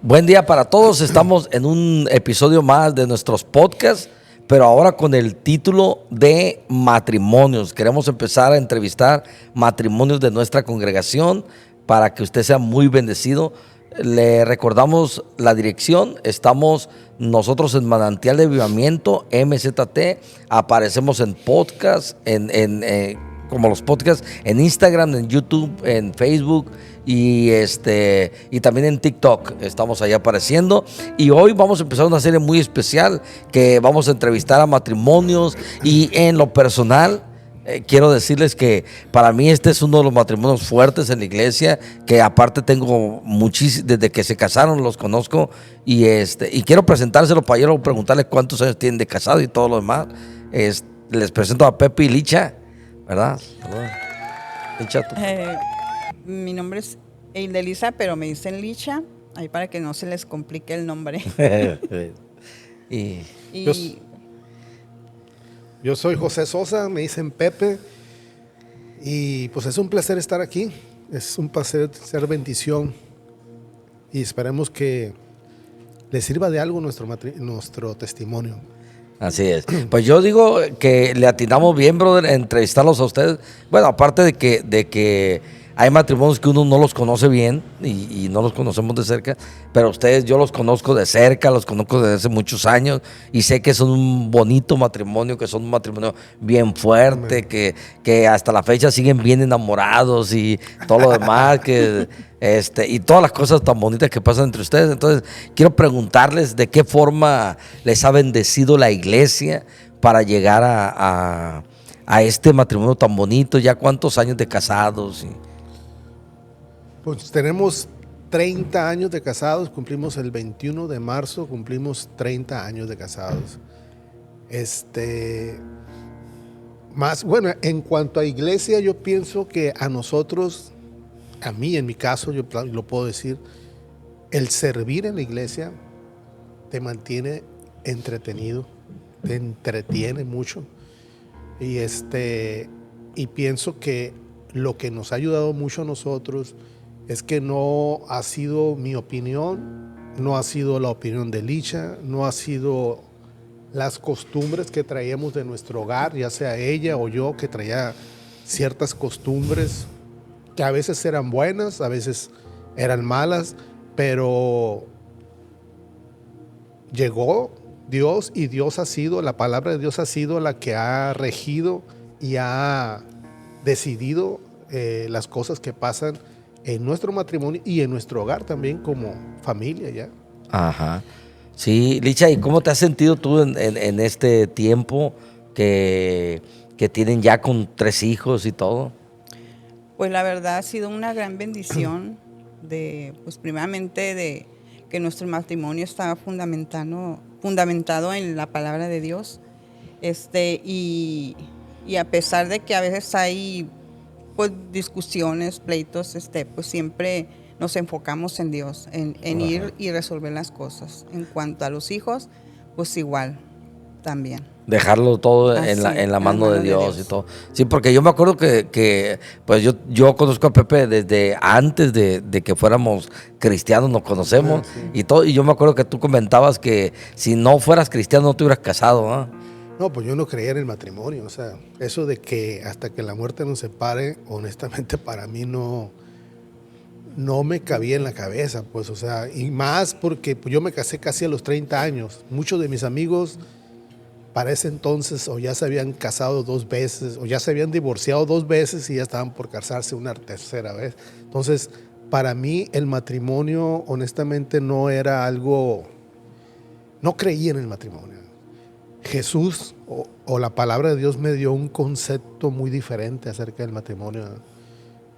Buen día para todos. Estamos en un episodio más de nuestros podcasts, pero ahora con el título de matrimonios. Queremos empezar a entrevistar matrimonios de nuestra congregación para que usted sea muy bendecido. Le recordamos la dirección. Estamos nosotros en Manantial de Avivamiento, MZT. Aparecemos en podcast, como los podcasts, en Instagram, en YouTube, en Facebook y también en TikTok. Estamos ahí apareciendo. Y hoy vamos a empezar una serie muy especial que vamos a entrevistar a matrimonios. Y en lo personal, quiero decirles que para mí este es uno de los matrimonios fuertes en la iglesia, que aparte tengo muchísimos, desde que se casaron los conozco, y quiero presentárselo para yo preguntarles cuántos años tienen de casado y todo lo demás. Les presento a Pepe y Licha, ¿verdad? Licha, tú. Mi nombre es Eidelisa, pero me dicen Licha, ahí para que no se les complique el nombre. Yo soy José Sosa, me dicen Pepe, y pues es un placer estar aquí, es un placer ser bendición, y esperemos que les sirva de algo nuestro testimonio. Así es. Pues yo digo que le atinamos bien, brother, a entrevistarlos a ustedes. Bueno, aparte de que hay matrimonios que uno no los conoce bien y no los conocemos de cerca, pero ustedes yo los conozco de cerca, los conozco desde hace muchos años y sé que son un bonito matrimonio, que son un matrimonio bien fuerte, que hasta la fecha siguen bien enamorados y todo lo demás, y todas las cosas tan bonitas que pasan entre ustedes. Entonces, quiero preguntarles de qué forma les ha bendecido la iglesia para llegar a este matrimonio tan bonito. ¿Ya cuántos años de casados? Pues tenemos 30 años de casados, cumplimos el 21 de marzo, cumplimos 30 años de casados. Bueno, en cuanto a iglesia, yo pienso que a nosotros, a mí en mi caso, yo lo puedo decir, el servir en la iglesia te mantiene entretenido, te entretiene mucho. Y pienso que lo que nos ha ayudado mucho a nosotros es que no ha sido mi opinión, no ha sido la opinión de Licha, no ha sido las costumbres que traíamos de nuestro hogar, ya sea ella o yo, que traía ciertas costumbres que a veces eran buenas, a veces eran malas, pero llegó Dios y la palabra de Dios ha sido la que ha regido y ha decidido las cosas que pasan en nuestro matrimonio y en nuestro hogar también como familia ya. Ajá. Sí, Licha, ¿y cómo te has sentido tú en este tiempo que tienen ya con 3 hijos y todo? Pues la verdad ha sido una gran bendición pues primeramente de que nuestro matrimonio estaba fundamentado en la palabra de Dios. Y a pesar de que a veces hay pues discusiones, pleitos, pues siempre nos enfocamos en Dios, en ir y resolver las cosas. En cuanto a los hijos, pues igual también. Dejarlo todo en la mano de Dios y todo. Sí, porque yo me acuerdo que pues yo conozco a Pepe desde antes de que fuéramos cristianos, nos conocemos y todo. Y yo me acuerdo que tú comentabas que si no fueras cristiano no te hubieras casado, ¿no? No, pues yo no creía en el matrimonio, o sea, eso de que hasta que la muerte nos separe, honestamente para mí no me cabía en la cabeza, pues, o sea, y más porque pues, yo me casé casi a los 30 años. Muchos de mis amigos para ese entonces o ya se habían casado 2 veces o ya se habían divorciado 2 veces y ya estaban por casarse una tercera vez. Entonces, para mí el matrimonio honestamente no era algo, no creía en el matrimonio. Jesús o la palabra de Dios me dio un concepto muy diferente acerca del matrimonio.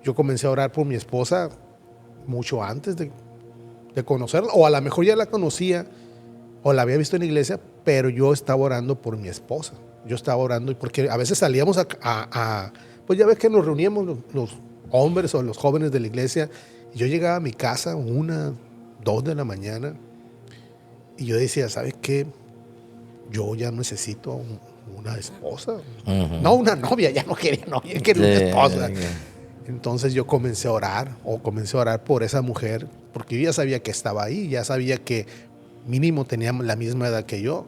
Yo comencé a orar por mi esposa mucho antes de conocerla, o a lo mejor ya la conocía o la había visto en la iglesia, pero yo estaba orando por mi esposa. Yo estaba orando porque a veces salíamos pues ya ves que nos reuníamos los hombres o los jóvenes de la iglesia, y yo llegaba a mi casa 1, 2 de la mañana y yo decía, ¿sabes qué? Yo ya necesito una esposa. No una novia, ya no quería novia, quería una esposa. Entonces yo comencé a orar por esa mujer, porque yo ya sabía que estaba ahí, ya sabía que mínimo tenía la misma edad que yo.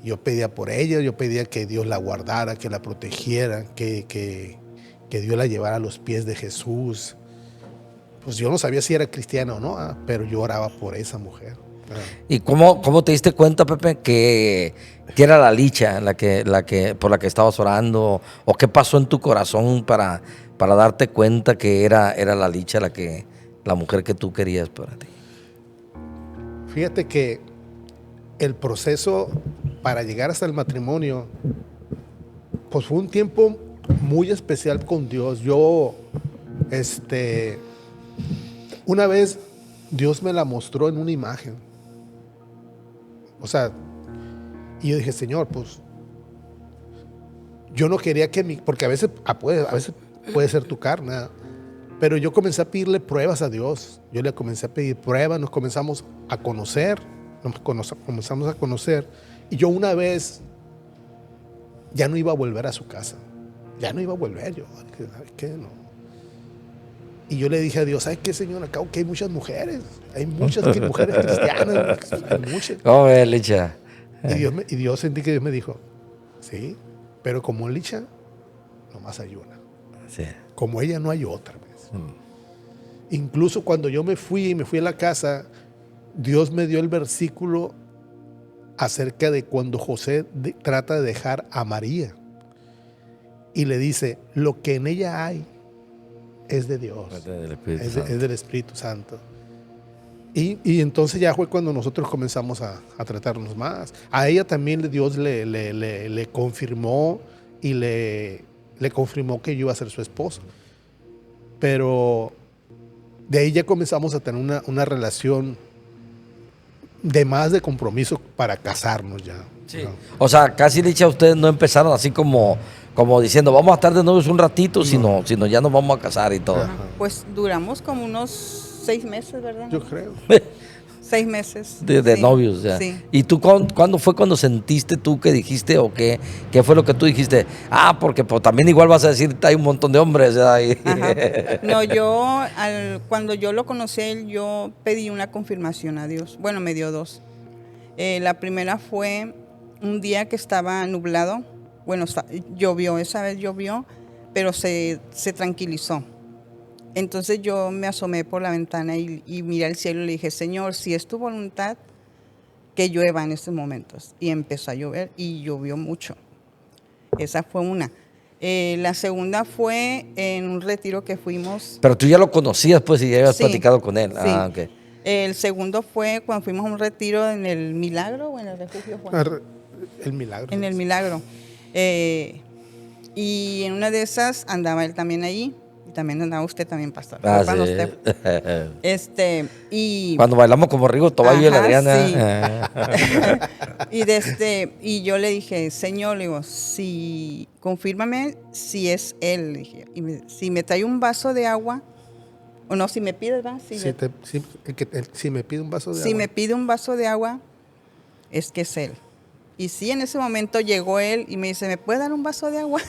Yo pedía por ella, yo pedía que Dios la guardara, que la protegiera, que Dios la llevara a los pies de Jesús. Pues yo no sabía si era cristiana o no, pero yo oraba por esa mujer. ¿Y cómo te diste cuenta, Pepe, que era la Licha por la que estabas orando? ¿O qué pasó en tu corazón para darte cuenta que era la Licha la mujer que tú querías para ti? Fíjate que el proceso para llegar hasta el matrimonio, pues fue un tiempo muy especial con Dios. Yo, una vez Dios me la mostró en una imagen. O sea, y yo dije, Señor, pues yo no quería porque a veces puede ser tu carne, pero yo comencé a pedirle pruebas a Dios. Yo le comencé a pedir pruebas, nos comenzamos a conocer, y yo una vez ya no iba a volver a su casa, ya no iba a volver. Yo dije, ¿sabes qué? No. Y yo le dije a Dios, ¿sabes qué, Señor? Acá que hay muchas mujeres mujeres cristianas, hay muchas. ¿Cómo ves, Licha? Y Dios sentí que Dios me dijo, sí, pero como Licha, nomás hay una. Sí. Como ella no hay otra. Incluso cuando yo me fui a la casa, Dios me dio el versículo acerca de cuando José trata de dejar a María. Y le dice, lo que en ella hay es de Dios, es del Espíritu Santo. Y entonces ya fue cuando nosotros comenzamos a tratarnos más. A ella también Dios le confirmó y le confirmó que yo iba a ser su esposo. Pero de ahí ya comenzamos a tener una relación de más de compromiso para casarnos ya. Sí. ¿No? O sea, casi Licha, ustedes no empezaron así como diciendo, vamos a estar de novios un ratito, no. sino ya nos vamos a casar y todo. Ajá. Pues duramos como unos 6 meses, ¿verdad? Yo creo. 6 meses. De novios, ya. Sí. ¿Y tú cuándo fue cuando sentiste tú que dijiste o qué fue lo que tú dijiste? Porque pues, también igual vas a decir, hay un montón de hombres. No, cuando yo lo conocí, yo pedí una confirmación a Dios. Bueno, me dio 2. La primera fue un día que estaba nublado. Bueno, llovió, esa vez llovió, pero se tranquilizó. Entonces yo me asomé por la ventana y miré al cielo y le dije, Señor, si es tu voluntad, que llueva en estos momentos. Y empezó a llover y llovió mucho. Esa fue una. La segunda fue en un retiro que fuimos. Pero tú ya lo conocías, pues, y ya habías platicado con él. Sí. Okay. El segundo fue cuando fuimos a un retiro en el Milagro o en el Refugio Juan. El Milagro. En el Milagro. Y en una de esas andaba él también allí. Y también andaba usted también, pastor. Sí. Y cuando bailamos como Rigo Tobayo y la Adriana. Sí. Y yo le dije, Señor, le digo, confírmame si es él. Le dije, si me trae un vaso de agua, o no, si me pide, ¿verdad? Si me pide un vaso de agua. Si me pide un vaso de agua, es que es él. Y sí, en ese momento llegó él y me dice, ¿me puede dar un vaso de agua?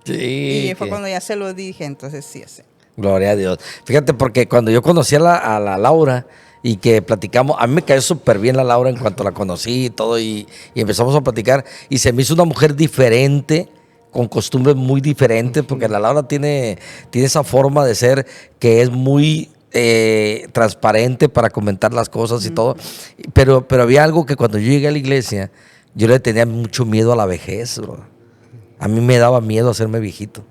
Sí. Y fue cuando ya se lo dije, entonces sí, ese. Gloria a Dios. Fíjate, porque cuando yo conocí a la Laura y que platicamos, a mí me cayó súper bien la Laura en cuanto la conocí y todo, y empezamos a platicar, y se me hizo una mujer diferente, con costumbres muy diferentes, porque la Laura tiene esa forma de ser que es muy transparente para comentar las cosas y todo, pero había algo que cuando yo llegué a la iglesia, yo le tenía mucho miedo a la vejez, bro. A mí me daba miedo hacerme viejito.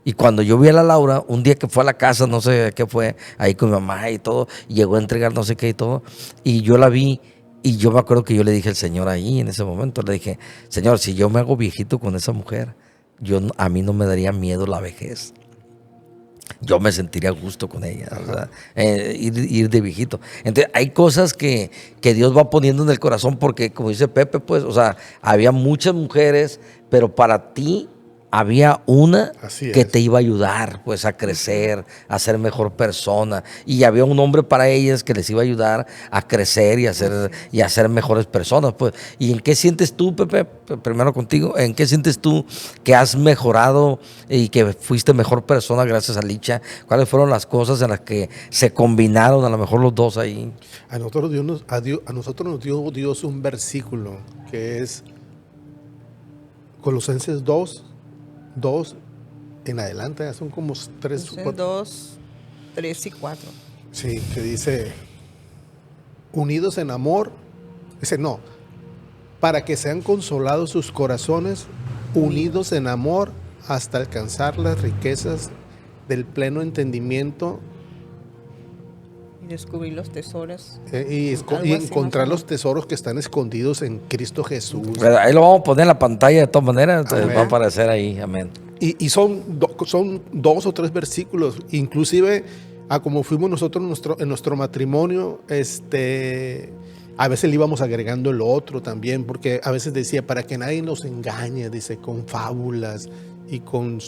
Y cuando yo vi a la Laura, un día que fue a la casa, no sé qué fue, ahí con mi mamá y todo, llegó a entregar no sé qué y todo, y yo la vi, y yo me acuerdo que yo le dije al Señor ahí en ese momento, le dije, Señor, si yo me hago viejito con esa mujer, a mí no me daría miedo la vejez. Yo me sentiría a gusto con ella, o sea, ir de viejito. Entonces, hay cosas que Dios va poniendo en el corazón porque, como dice Pepe, pues, o sea, había muchas mujeres, pero para ti había una Así que es. te iba a ayudar pues a crecer, a ser mejor persona, y había un hombre para ellas que les iba a ayudar a crecer y a ser mejores personas pues. ¿Y en qué sientes tú, Pepe? Primero contigo, ¿en qué sientes tú que has mejorado y que fuiste mejor persona gracias a Licha? ¿Cuáles fueron las cosas en las que se combinaron a lo mejor los dos ahí? A nosotros, a nosotros nos dio Dios un versículo que es Colosenses 2 en adelante, ya son como 3 o Entonces, 4. 2, 3 y 4. Sí, que dice, unidos en amor, dice, no, para que sean consolados sus corazones, unidos en amor hasta alcanzar las riquezas del pleno entendimiento Y descubrir los tesoros. y Algo así, encontrar más o los tesoros que están escondidos en Cristo Jesús. Pero ahí lo vamos a poner en la pantalla de todas maneras, entonces Amén. va a aparecer ahí, amén. Y son 2 o 3 versículos, inclusive a como fuimos nosotros en nuestro matrimonio, a veces le íbamos agregando el otro también, porque a veces decía, para que nadie nos engañe, dice, con fábulas y con,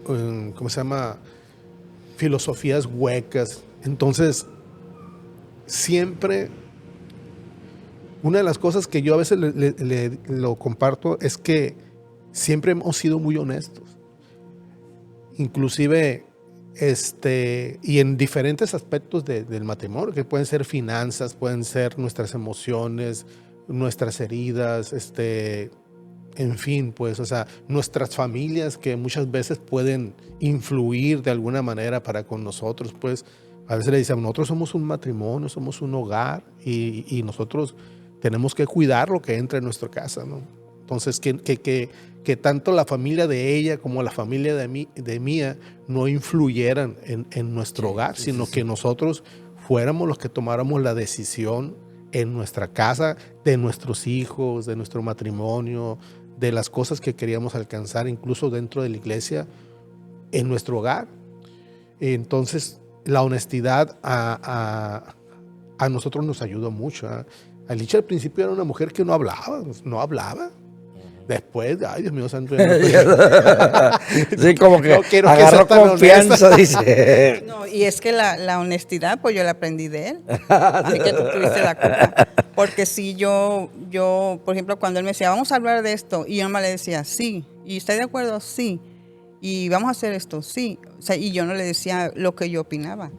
¿cómo se llama? Filosofías huecas. Entonces, siempre, una de las cosas que yo a veces lo comparto es que siempre hemos sido muy honestos. Inclusive, y en diferentes aspectos del matrimonio, que pueden ser finanzas, pueden ser nuestras emociones, nuestras heridas, en fin, pues, o sea, nuestras familias que muchas veces pueden influir de alguna manera para con nosotros, pues, a veces le dicen, nosotros somos un matrimonio, somos un hogar y nosotros tenemos que cuidar lo que entra en nuestra casa, ¿no? Entonces, que tanto la familia de ella como la familia de mía no influyeran en nuestro hogar, sino que nosotros fuéramos los que tomáramos la decisión en nuestra casa, de nuestros hijos, de nuestro matrimonio, de las cosas que queríamos alcanzar, incluso dentro de la iglesia, en nuestro hogar. Entonces, la honestidad a nosotros nos ayudó mucho. Alicia al principio era una mujer que no hablaba. Después, ay Dios mío santo. Sí, como que No quiero que agarró sea tan confianza, honesta. dice. No, y es que la honestidad, pues yo la aprendí de él. Así que tú tuviste la culpa. Porque si yo, por ejemplo, cuando él me decía, vamos a hablar de esto, y yo nomás le decía, sí. ¿Y está de acuerdo? Sí. Y vamos a hacer esto, sí. O sea, y yo no le decía lo que yo opinaba.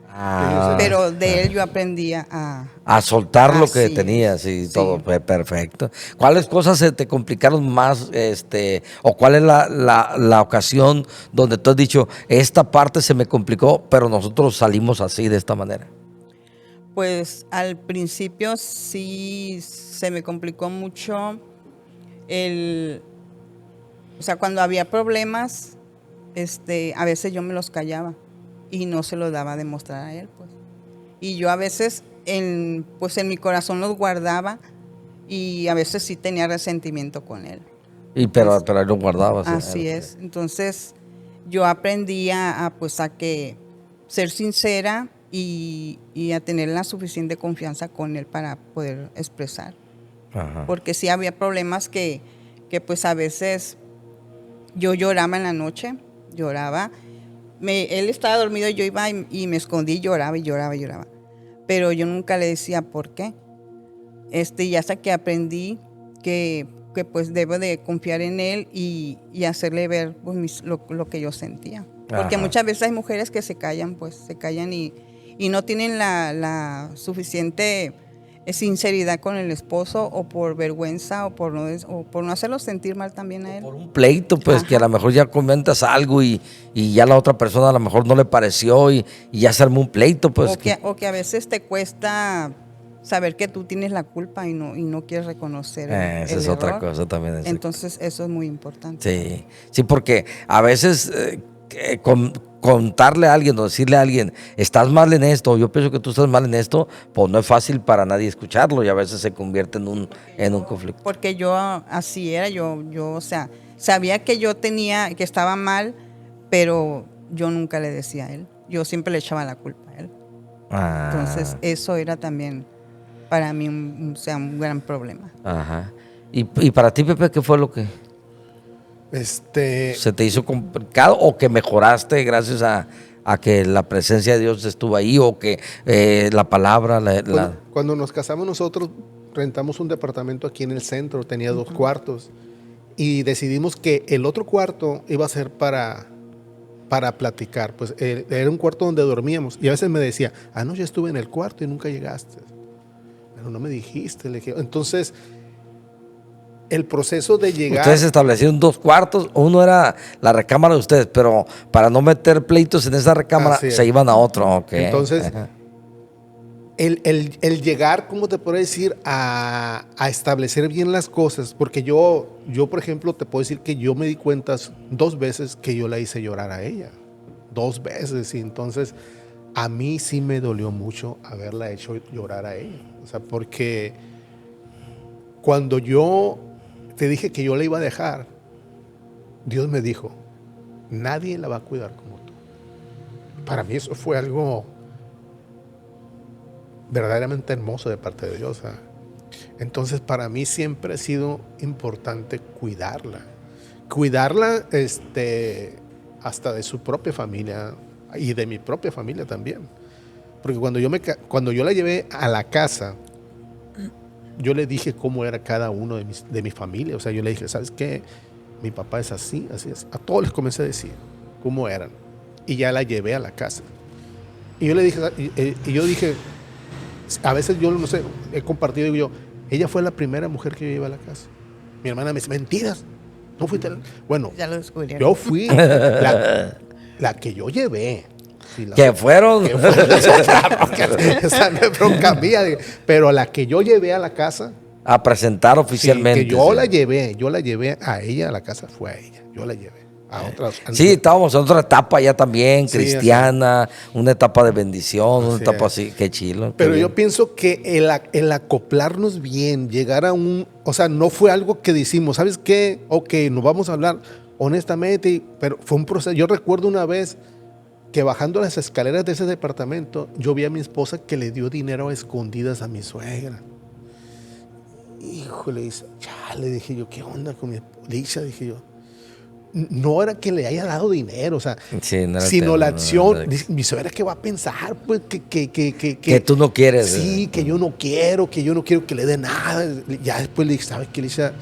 Pero de él yo aprendía A soltar lo que Así tenías es, y sí. todo, perfecto. ¿Cuáles cosas se te complicaron más, o cuál es la ocasión donde tú has dicho, esta parte se me complicó, pero nosotros salimos así, de esta manera? Pues al principio sí se me complicó mucho o sea, cuando había problemas, a veces yo me los callaba y no se los daba a demostrar a él, pues. Y yo a veces, pues en mi corazón los guardaba y a veces sí tenía resentimiento con él. Pero ahí lo guardabas. Así es. Entonces yo aprendí pues a que ser sincera y a tener la suficiente confianza con él para poder expresar. Ajá. Porque sí había problemas que pues a veces yo lloraba en la noche, lloraba. Él estaba dormido y yo iba y me escondí y lloraba y lloraba y lloraba. Pero yo nunca le decía por qué. Y hasta que aprendí que pues debo de confiar en él y hacerle ver pues, lo que yo sentía. Porque Ajá. muchas veces hay mujeres que se callan y no tienen la suficiente sinceridad con el esposo, o por vergüenza o por no hacerlo sentir mal también a él. Por un pleito, pues, que a Ajá. lo mejor ya comentas algo y ya la otra persona a lo mejor no le pareció y ya se armó un pleito, pues. O que a veces te cuesta saber que tú tienes la culpa y no quieres reconocer Esa el es otra error. cosa también. Entonces eso es muy importante. Sí, porque a veces contarle a alguien o decirle a alguien, estás mal en esto, yo pienso que tú estás mal en esto, pues no es fácil para nadie escucharlo y a veces se convierte en un conflicto. Porque yo así era, o sea, sabía que que estaba mal, pero yo nunca le decía a él. Yo siempre le echaba la culpa a él. Entonces eso era también para mí un gran problema. Ajá. ¿Y para ti, Pepe, qué fue lo que...? ¿Se te hizo complicado o que mejoraste gracias a que la presencia de Dios estuvo ahí o que la palabra... Cuando nos casamos nosotros, rentamos un departamento aquí en el centro, tenía 2 cuartos y decidimos que el otro cuarto iba a ser para platicar. Pues era un cuarto donde dormíamos y a veces me decía, anoche estuve en el cuarto y nunca llegaste. Pero no me dijiste. Le dije. Entonces, el proceso de llegar... Ustedes establecieron 2 cuartos, uno era la recámara de ustedes, pero para no meter pleitos en esa recámara se iban a otro. Okay. Entonces, el llegar, ¿cómo te puedo decir? A establecer bien las cosas, porque yo, por ejemplo, te puedo decir que yo me di cuenta 2 veces que yo la hice llorar a ella. 2 veces, y entonces a mí sí me dolió mucho haberla hecho llorar a ella. O sea, porque cuando yo te dije que yo la iba a dejar, Dios me dijo, nadie la va a cuidar como tú. Para mí eso fue algo verdaderamente hermoso de parte de Dios. Entonces, para mí siempre ha sido importante cuidarla. Cuidarla hasta de su propia familia y de mi propia familia también. Porque cuando yo la llevé a la casa, yo le dije cómo era cada uno de mi familia. O sea, yo le dije, ¿sabes qué? Mi papá es así, así es. A todos les comencé a decir cómo eran. Y ya la llevé a la casa. Y yo le dije, a veces yo no sé, he compartido, digo yo, ella fue la primera mujer que yo llevé a la casa. Mi hermana me dice, mentiras. No fuiste. Bueno, ya lo descubrieron. Yo fui la que yo llevé. Sí, ¿Que fueron? Esa no es bronca mía. Pero la que yo llevé a la casa. A presentar oficialmente. Sí, que yo la llevé a ella a la casa, fue a ella. Yo la llevé a otras. Sí, estábamos en otra etapa ya también, cristiana, así. Una etapa de bendición, una etapa así, qué chilo. Pero yo pienso que el acoplarnos bien, llegar a o sea, no fue algo que decimos, ¿sabes qué? Ok, nos vamos a hablar honestamente, pero fue un proceso. Yo recuerdo una vez que bajando las escaleras de ese departamento, yo vi a mi esposa que le dio dinero a escondidas a mi suegra. Híjole, le dije yo, ¿qué onda con mi esposa? Dije yo. No era que le haya dado dinero, o sea, sino la acción. Mi suegra, ¿qué va a pensar? Pues que tú no quieres. Sí, que yo no quiero que le dé nada. Ya después le dije, ¿sabes qué, Alicia?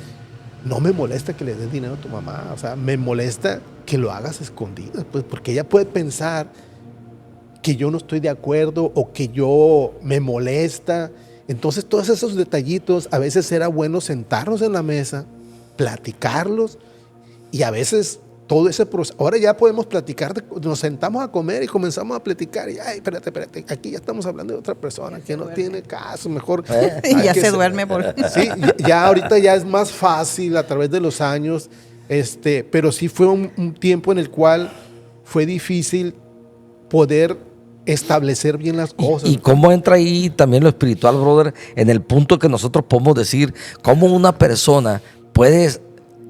No me molesta que le des dinero a tu mamá, o sea, me molesta que lo hagas escondidas, pues, porque ella puede pensar que yo no estoy de acuerdo o que yo me molesta. Entonces, todos esos detallitos, a veces era bueno sentarnos en la mesa, platicarlos, y a veces todo ese proceso, ahora ya podemos platicar, nos sentamos a comer y comenzamos a platicar, y ay, espérate, aquí ya estamos hablando de otra persona que no tiene caso, mejor. Y ya se duerme por... Sí, ya ahorita ya es más fácil a través de los años, pero sí fue un tiempo en el cual fue difícil poder establecer bien las cosas. ¿Y cómo entra ahí también lo espiritual, brother? En el punto que nosotros podemos decir cómo una persona puede,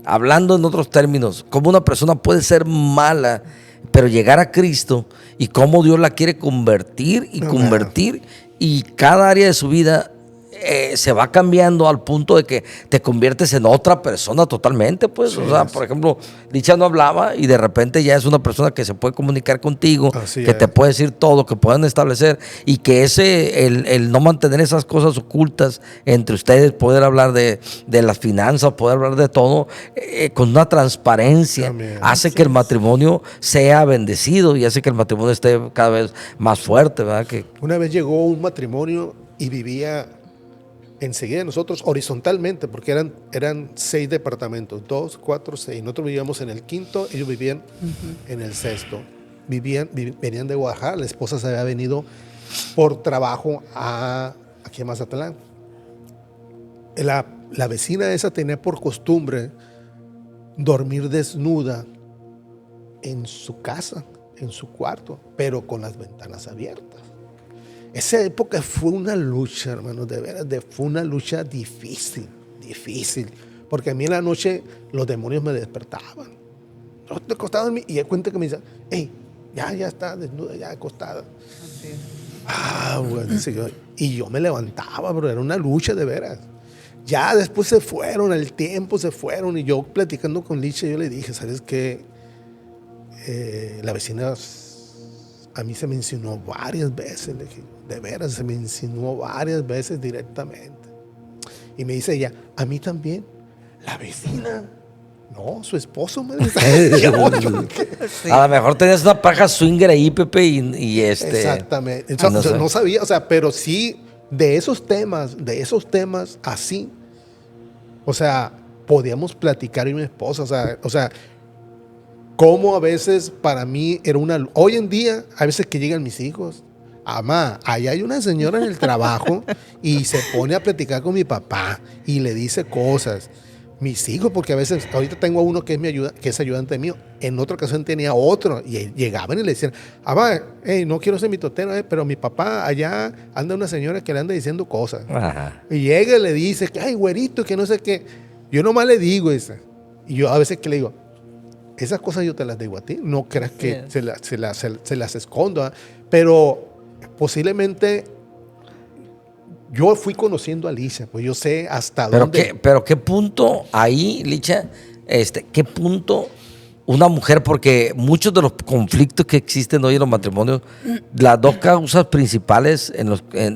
hablando en otros términos, cómo una persona puede ser mala, pero llegar a Cristo, y cómo Dios la quiere convertir y cada área de su vida se va cambiando al punto de que te conviertes en otra persona totalmente, pues. Sí, o sea, por ejemplo, Licha no hablaba y de repente ya es una persona que se puede comunicar contigo, que te puede decir todo, que pueden establecer, y que el no mantener esas cosas ocultas entre ustedes, poder hablar de las finanzas, poder hablar de todo con una transparencia, hace que el matrimonio sea bendecido y hace que el matrimonio esté cada vez más fuerte, ¿verdad? Una vez llegó un matrimonio y vivía enseguida de nosotros horizontalmente, porque eran 6 departamentos, 2, 4, 6. Nosotros vivíamos en el 5º, ellos vivían en el 6º. Venían de Guadalajara, la esposa se había venido por trabajo aquí a Mazatlán. La vecina esa tenía por costumbre dormir desnuda en su casa, en su cuarto, pero con las ventanas abiertas. Esa época fue una lucha, hermanos, de veras, fue una lucha difícil, porque a mí en la noche los demonios me despertaban. Yo te acostaba en mí y cuenta que me dice, hey, ya está desnuda, ya acostada. Bueno, dice yo, y yo me levantaba, pero era una lucha de veras. Ya después se fueron, el tiempo se fueron, y yo platicando con Licha, yo le dije, ¿sabes qué? La vecina a mí se me insinuó varias veces, le dije, de veras, se me insinuó varias veces directamente. Y me dice ella, a mí también, la vecina. No, su esposo me dice. Sí. A lo mejor tenías una paja swinger ahí, Pepe, y Exactamente. Ay, no sé. No sabía, o sea, pero sí, de esos temas así, o sea, podíamos platicar y mi esposa, o sea, cómo a veces para mí era una... Hoy en día, a veces que llegan mis hijos, amá, ahí hay una señora en el trabajo y se pone a platicar con mi papá y le dice cosas. Mis hijos, porque a veces, ahorita tengo uno que es mi ayuda, que es ayudante mío, en otra ocasión tenía otro, y llegaban y le decían, amá, hey, no quiero ser mitotero, pero mi papá allá anda una señora que le anda diciendo cosas. Ajá. Y llega y le dice, ay, güerito, que no sé qué. Yo nomás le digo esa. Y yo a veces que le digo, esas cosas yo te las digo a ti, no creas que Sí. se las escondo, ¿eh? Pero posiblemente yo fui conociendo a Alicia, pues yo sé hasta dónde. Pero qué punto ahí, Licha, qué punto una mujer, porque muchos de los conflictos que existen hoy en los matrimonios, las dos causas principales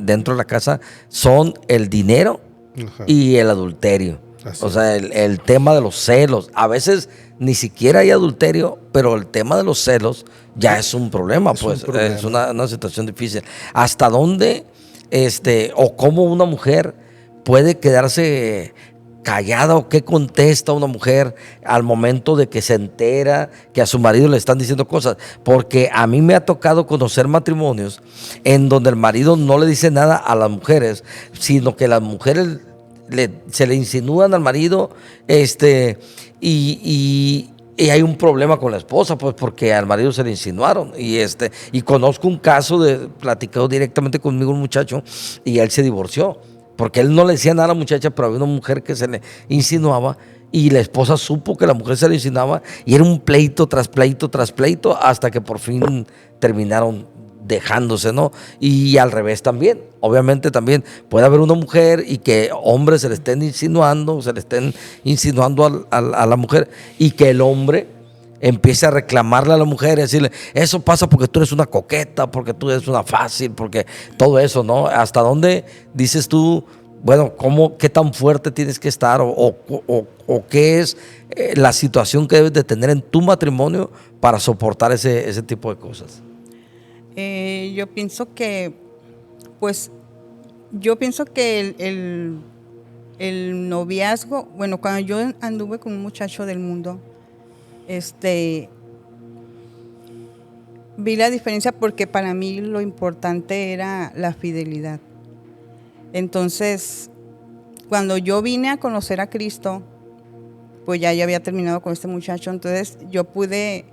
dentro de la casa son el dinero Ajá. y el adulterio. Así O sea, el tema de los celos. A veces ni siquiera hay adulterio, pero el tema de los celos ya es un problema, Es un pues. problema. Es una situación difícil. ¿Hasta dónde, o cómo una mujer puede quedarse callada o qué contesta una mujer al momento de que se entera que a su marido le están diciendo cosas? Porque a mí me ha tocado conocer matrimonios en donde el marido no le dice nada a las mujeres, sino que las mujeres se le insinúan al marido, y hay un problema con la esposa, pues porque al marido se le insinuaron. Y conozco un caso platicado directamente conmigo un muchacho, y él se divorció, porque él no le decía nada a la muchacha, pero había una mujer que se le insinuaba, y la esposa supo que la mujer se le insinuaba, y era un pleito tras pleito tras pleito, hasta que por fin terminaron dejándose, ¿no? Y al revés también. Obviamente también puede haber una mujer y que hombres se le estén insinuando a la mujer, y que el hombre empiece a reclamarle a la mujer y decirle, eso pasa porque tú eres una coqueta, porque tú eres una fácil, porque todo eso, ¿no? ¿Hasta dónde dices tú, bueno, qué tan fuerte tienes que estar, o qué es la situación que debes de tener en tu matrimonio para soportar ese tipo de cosas? Yo pienso que, pues, el noviazgo, bueno, cuando yo anduve con un muchacho del mundo, vi la diferencia porque para mí lo importante era la fidelidad. Entonces, cuando yo vine a conocer a Cristo, pues ya yo había terminado con este muchacho, entonces yo pude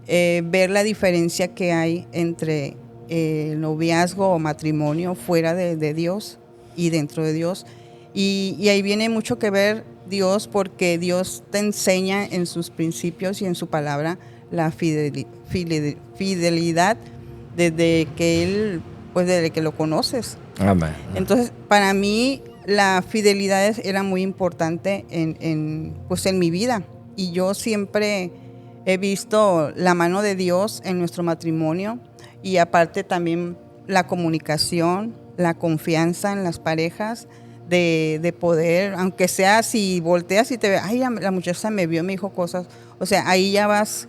ver la diferencia que hay entre el noviazgo o matrimonio fuera de Dios y dentro de Dios. Y ahí viene mucho que ver Dios, porque Dios te enseña en sus principios y en su palabra la fidelidad desde que lo conoces. Amén. Entonces, para mí la fidelidad era muy importante en mi vida, y yo siempre he visto la mano de Dios en nuestro matrimonio, y aparte también la comunicación, la confianza en las parejas, de poder, aunque sea si volteas y te ve, ay, la muchacha me vio, me dijo cosas, o sea, ahí ya vas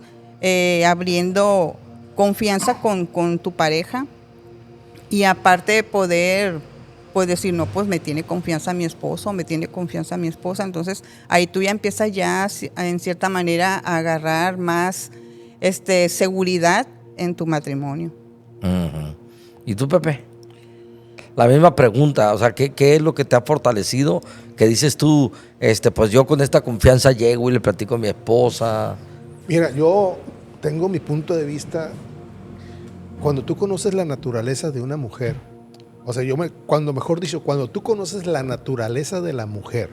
abriendo confianza con tu pareja, y aparte de poder pues decir, no, pues me tiene confianza mi esposo, me tiene confianza mi esposa, entonces ahí tú ya empiezas ya en cierta manera a agarrar más seguridad en tu matrimonio. Uh-huh. ¿Y tú, Pepe? La misma pregunta, o sea, ¿qué es lo que te ha fortalecido? Que dices tú, pues yo con esta confianza llego y le platico a mi esposa. Mira, yo tengo mi punto de vista. Cuando tú conoces la naturaleza de una mujer, o sea, cuando tú conoces la naturaleza de la mujer,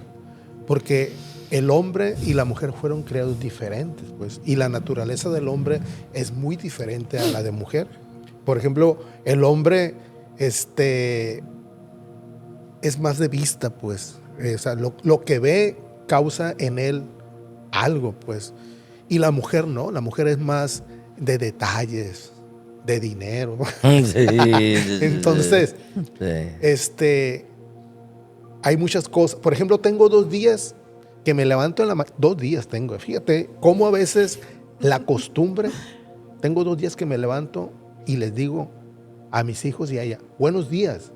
porque el hombre y la mujer fueron creados diferentes, pues, y la naturaleza del hombre es muy diferente a la de mujer. Por ejemplo, el hombre, es más de vista, pues. O sea, lo que ve causa en él algo, pues. Y la mujer no, la mujer es más de detalles, de dinero. Entonces, hay muchas cosas. Por ejemplo, tengo 2 días que me levanto en la mañana. 2 días tengo. Fíjate cómo a veces la costumbre. Tengo 2 días que me levanto y les digo a mis hijos y a ella, buenos días.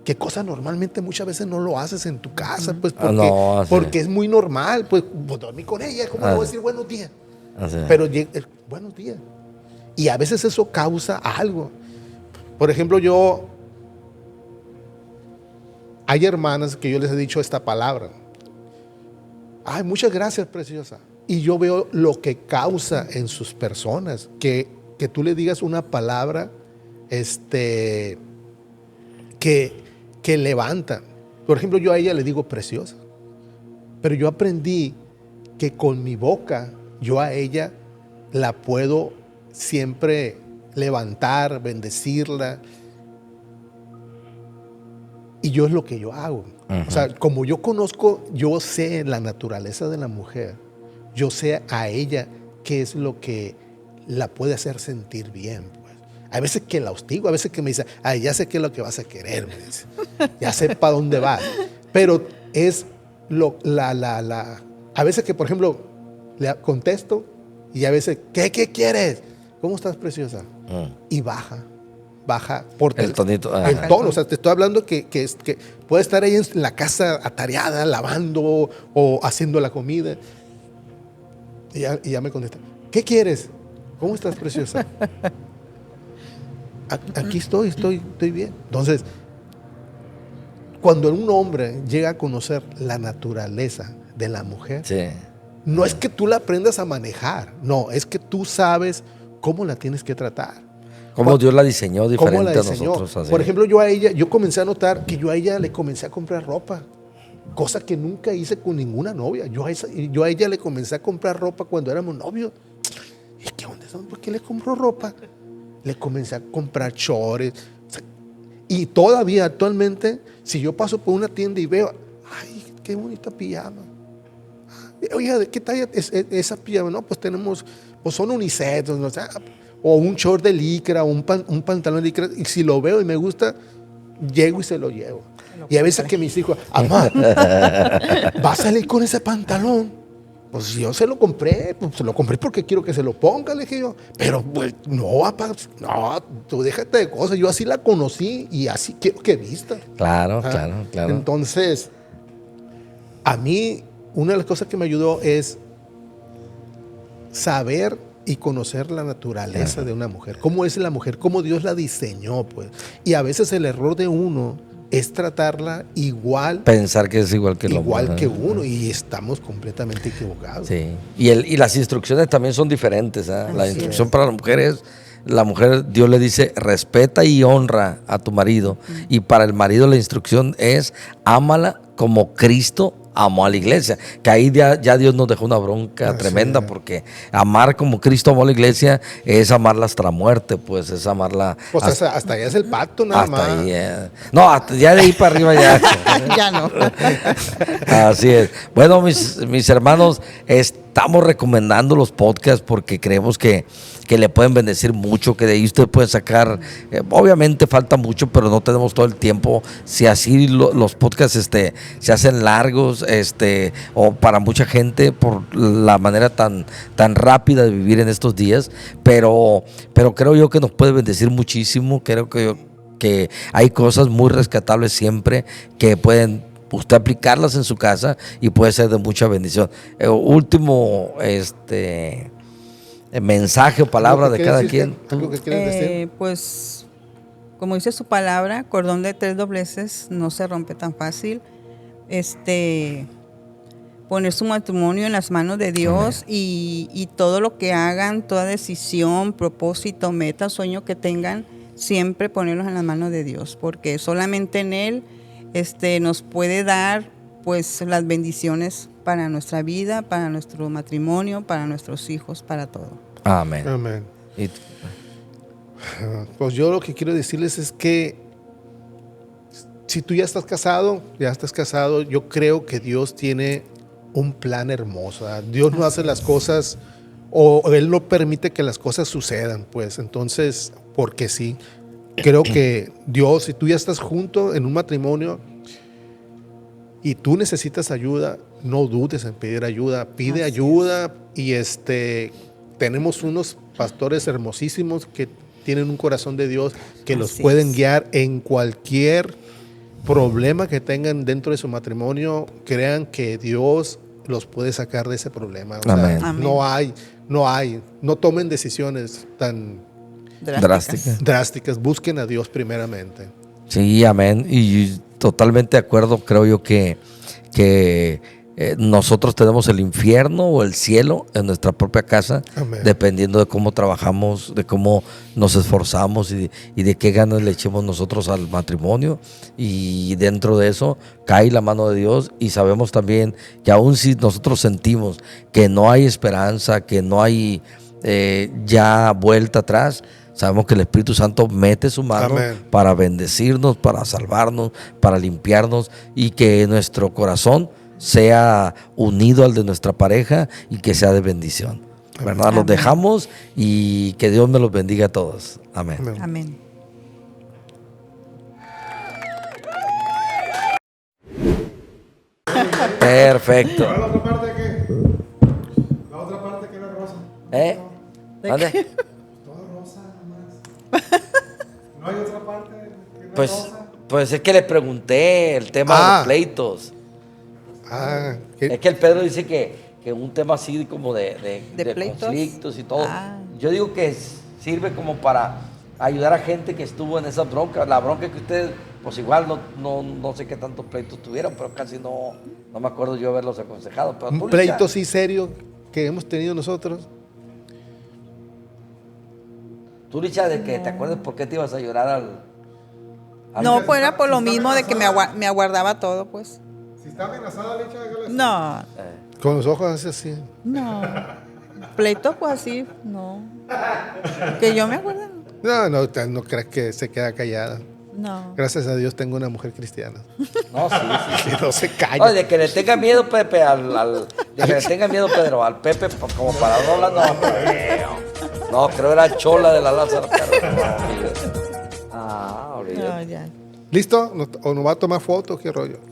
¿Qué cosa normalmente muchas veces no lo haces en tu casa? Pues porque es muy normal. Pues dormí con ella, ¿cómo le voy a decir buenos días? Pero buenos días. Y a veces eso causa algo. Por ejemplo, hay hermanas que yo les he dicho esta palabra. Ay, muchas gracias, preciosa. Y yo veo lo que causa en sus personas. Que tú le digas una palabra que levanta. Por ejemplo, yo a ella le digo preciosa. Pero yo aprendí que con mi boca yo a ella la puedo siempre levantar, bendecirla. Y yo es lo que yo hago. Uh-huh. O sea, como yo conozco, yo sé la naturaleza de la mujer. Yo sé a ella qué es lo que la puede hacer sentir bien. Pues. Hay veces que la hostigo, a veces que me dice, ay, ya sé qué es lo que vas a querer. Me dice. Ya sé para dónde vas. Pero es a veces que, por ejemplo, le contesto y a veces, ¿qué quieres? ¿Cómo estás, preciosa? Y baja por el tonito. El tono, o sea, te estoy hablando que puede estar ahí en la casa atareada, lavando o haciendo la comida. Y ya me contesta, ¿qué quieres? ¿Cómo estás, preciosa? Aquí estoy bien. Entonces, cuando un hombre llega a conocer la naturaleza de la mujer, sí, no es que tú la aprendas a manejar, no, es que tú sabes cómo la tienes que tratar. Cómo Dios la diseñó diferente a nosotros. Así. Por ejemplo, yo comencé a notar que yo a ella le comencé a comprar ropa, cosa que nunca hice con ninguna novia. Yo a ella le comencé a comprar ropa cuando éramos novios. ¿Y qué onda? ¿Por qué le compro ropa? Le comencé a comprar chores. O sea, y todavía actualmente, si yo paso por una tienda y veo, ay, qué bonita pijama. Oye, ¿de qué talla es esa pijama? No, pues tenemos, pues son unisex, ¿no? O un short de licra, o un pantalón de licra. Y si lo veo y me gusta, llego y se lo llevo. Y a veces que mis hijos, mamá, ¿va a salir con ese pantalón? Pues yo se lo compré, porque quiero que se lo ponga, le dije yo. Pero pues no, tú déjate de cosas. Yo así la conocí y así quiero que vista. Claro. Entonces, a mí, una de las cosas que me ayudó es saber y conocer la naturaleza de una mujer. Cómo es la mujer, cómo Dios la diseñó, pues. Y a veces el error de uno es tratarla igual. Pensar que es igual que el hombre. Igual que uno, y estamos completamente equivocados. Sí. Y las instrucciones también son diferentes. La instrucción para las mujeres, la mujer, Dios le dice, respeta y honra a tu marido. Y para el marido la instrucción es, ámala como Cristo amó a la iglesia, que ahí ya Dios nos dejó una bronca tremenda, porque amar como Cristo amó a la iglesia es amarla hasta la muerte, pues es amarla. Pues hasta allá es el pacto, nada hasta más. Ahí, no, ya de ahí para arriba ya. Ya no. Así es. Bueno, mis hermanos, estamos recomendando los podcasts porque creemos que le pueden bendecir mucho, que de ahí usted puede sacar, obviamente falta mucho, pero no tenemos todo el tiempo. Si así los podcasts se hacen largos, o para mucha gente por la manera tan rápida de vivir en estos días, pero creo yo que nos puede bendecir muchísimo. Creo que hay cosas muy rescatables siempre que pueden usted aplicarlas en su casa y puede ser de mucha bendición. Último, mensaje o palabra de cada quien. Pues, como dice su palabra, cordón de 3 dobleces no se rompe tan fácil. Poner su matrimonio en las manos de Dios y todo lo que hagan, toda decisión, propósito, meta, sueño que tengan, siempre ponerlos en las manos de Dios, porque solamente en Él nos puede dar pues las bendiciones para nuestra vida, para nuestro matrimonio, para nuestros hijos, para todo. Amén. Amén. Pues yo lo que quiero decirles es que si tú ya estás casado, yo creo que Dios tiene un plan hermoso. ¿Verdad? Dios no hace las cosas, o Él no permite que las cosas sucedan, pues. Entonces, porque sí, creo que Dios, si tú ya estás junto en un matrimonio y tú necesitas ayuda, no dudes en pedir ayuda. Pide ayuda y tenemos unos pastores hermosísimos que tienen un corazón de Dios que los pueden guiar en cualquier problema que tengan dentro de su matrimonio. Crean que Dios los puede sacar de ese problema. O Amén. sea, Amén. no tomen decisiones tan drásticas. Busquen a Dios primeramente. Sí, amén. Y totalmente de acuerdo, creo yo que nosotros tenemos el infierno o el cielo en nuestra propia casa, Amén. dependiendo de cómo trabajamos, de cómo nos esforzamos y de qué ganas le echemos nosotros al matrimonio. Y dentro de eso cae la mano de Dios, y sabemos también que aun si nosotros sentimos que no hay esperanza, que no hay ya vuelta atrás, sabemos que el Espíritu Santo mete su mano Amén. para bendecirnos, para salvarnos, para limpiarnos, y que nuestro corazón sea unido al de nuestra pareja y que sea de bendición. ¿Verdad? Los Amén. dejamos y que Dios me los bendiga a todos. Amén. Amén. Amén. Perfecto. ¿La otra parte de qué? La otra parte que era rosa. ¿Dónde? Todo rosa nomás. No hay otra parte que no es rosa. Pues es que le pregunté el tema de los pleitos. Es que el Pedro dice que un tema así como de pleitos. conflictos y todo. Ah. Yo digo que sirve como para ayudar a gente que estuvo en esa bronca. La bronca que ustedes, pues igual no sé qué tantos pleitos tuvieron, pero casi no me acuerdo yo haberlos aconsejado. Pero Un pleito sí serio que hemos tenido nosotros. Tú, Licha, de que te acuerdas por qué te ibas a llorar al No, pues era por lo mismo de que me aguardaba todo, pues. Si está amenazada, le echa de No, con los ojos así. no. Pleito, pues así, no. Que yo me acuerdo, No creas que se queda callada. no. Gracias a Dios tengo una mujer cristiana. No, sí. Que no se calla. Oye, de que le tenga miedo, Pepe, de que le tenga miedo, Pedro, al Pepe, pues, como para no hablar, no creo. No, creo era Chola de la Lázaro Cárdenas. No, olvídate. No, ya. ¿Listo? ¿O nos va a tomar fotos? ¿Qué rollo?